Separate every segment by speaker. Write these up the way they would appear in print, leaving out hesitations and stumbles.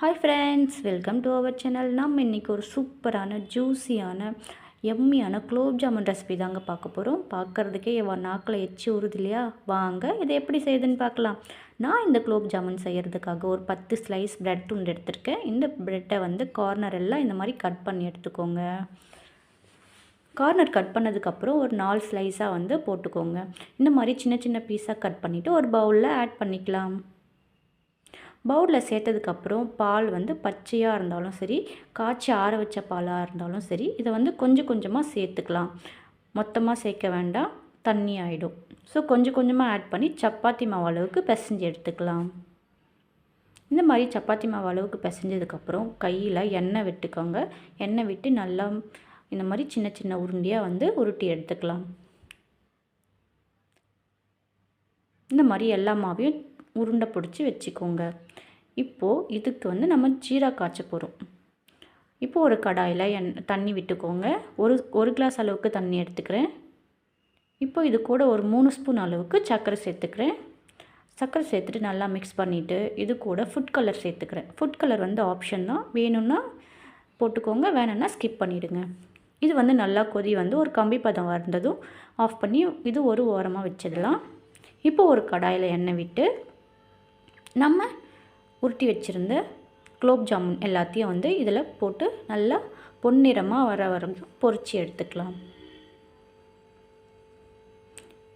Speaker 1: Hi friends, welcome to our channel. நம்ம இன்றைக்கி ஒரு சூப்பரான ஜூஸியான எம்மியான குலோப் ஜாமுன் ரெசிபி தாங்க பார்க்க போகிறோம். பார்க்குறதுக்கே நாக்கில் எச்சி உறுது இல்லையா? வாங்க இதை எப்படி செய்யுதுன்னு பார்க்கலாம். நான் இந்த குலோப் ஜாமுன் செய்கிறதுக்காக ஒரு 10 ஸ்லைஸ் ப்ரெட் துண்டு எடுத்திருக்கேன். இந்த ப்ரெட்டை கார்னர் எல்லாம் இந்த மாதிரி கட் பண்ணி எடுத்துக்கோங்க. கார்னர் கட் பண்ணதுக்கப்புறம் ஒரு 4 ஸ்லைஸாக போட்டுக்கோங்க. இந்த மாதிரி சின்ன சின்ன பீஸாக கட் பண்ணிவிட்டு ஒரு பவுலில் ஆட் பண்ணிக்கலாம். பவுலில் சேர்த்ததுக்கப்புறம் பால் பச்சையாக இருந்தாலும் சரி, காய்ச்சி ஆற வச்ச பாலாக இருந்தாலும் சரி, இதை கொஞ்சம் கொஞ்சமாக சேர்த்துக்கலாம். மொத்தமாக சேர்க்க வேண்டாம், தண்ணி ஆகிடும். ஸோ கொஞ்சம் கொஞ்சமாக ஆட் பண்ணி சப்பாத்தி மாவு அளவுக்கு பிசைஞ்சு எடுத்துக்கலாம். இந்த மாதிரி சப்பாத்தி மாவு அளவுக்கு பிசைஞ்சதுக்கப்புறம் கையில் எண்ணெய் விட்டுக்கோங்க. எண்ணெய் விட்டு நல்லா இந்த மாதிரி சின்ன சின்ன உருண்டையாக உருட்டி எடுத்துக்கலாம். இந்த மாதிரி எல்லா மாவையும் உருண்டை பிடிச்சி வச்சுக்கோங்க. இப்போது இதுக்கு நம்ம ஜீரா காய்ச்ச போகிறோம். இப்போது ஒரு கடாயில் தண்ணி விட்டுக்கோங்க. ஒரு கிளாஸ் அளவுக்கு தண்ணி எடுத்துக்கிறேன். இப்போ இது கூட ஒரு 3 ஸ்பூன் அளவுக்கு சர்க்கரை சேர்த்துக்கிறேன். சர்க்கரை சேர்த்துட்டு நல்லா மிக்ஸ் பண்ணிவிட்டு இது கூட ஃபுட் கலர் சேர்த்துக்கிறேன். ஃபுட் கலர் ஆப்ஷன் தான், வேணும்னா போட்டுக்கோங்க, வேணும்னா ஸ்கிப் பண்ணிவிடுங்க. இது நல்லா கொதி ஒரு கம்பி பதம் வந்ததும் ஆஃப் பண்ணி இது ஒரு ஓரமாக வச்சிடலாம். இப்போ ஒரு கடாயில் எண்ணெய் விட்டு நம்ம உருட்டி வச்சுருந்த குலோப் ஜாமுன் எல்லாத்தையும் இதில் போட்டு நல்லா பொன்னிறமாக வர பொரித்து எடுத்துக்கலாம்.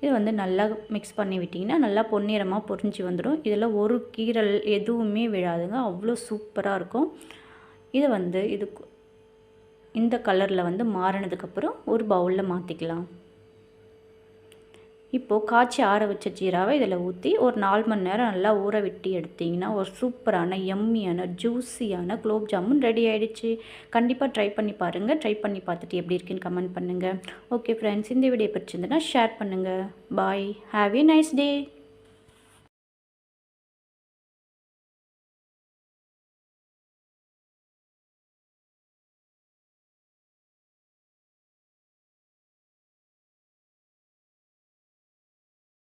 Speaker 1: இது நல்லா மிக்ஸ் பண்ணி விட்டிங்கன்னா நல்லா பொன்னிறமாக பொரிஞ்சு வந்துடும். இதில் ஒரு கீரல் எதுவுமே விழாதுங்க, அவ்வளோ சூப்பராக இருக்கும். இது இது இந்த கலரில் மாறினதுக்கப்புறம் ஒரு பவுலில் மாற்றிக்கலாம். இப்போது காய்ச்சி ஆற வச்ச ஜீராவை இதில் ஊற்றி ஒரு 4 மணி நேரம் நல்லா ஊற விட்டு எடுத்திங்கன்னா ஒரு சூப்பரான எம்மியான ஜூஸியான குலோப் ஜாமுன் ரெடி ஆகிடுச்சு. கண்டிப்பாக ட்ரை பண்ணி பாருங்கள். ட்ரை பண்ணி பார்த்துட்டு எப்படி இருக்குன்னு கமெண்ட் பண்ணுங்கள். ஓகே ஃப்ரெண்ட்ஸ், இந்த வீடியோ பிடிச்சிருந்துன்னா ஷேர் பண்ணுங்கள். பாய், ஹாவ் ஏ நைஸ் டே.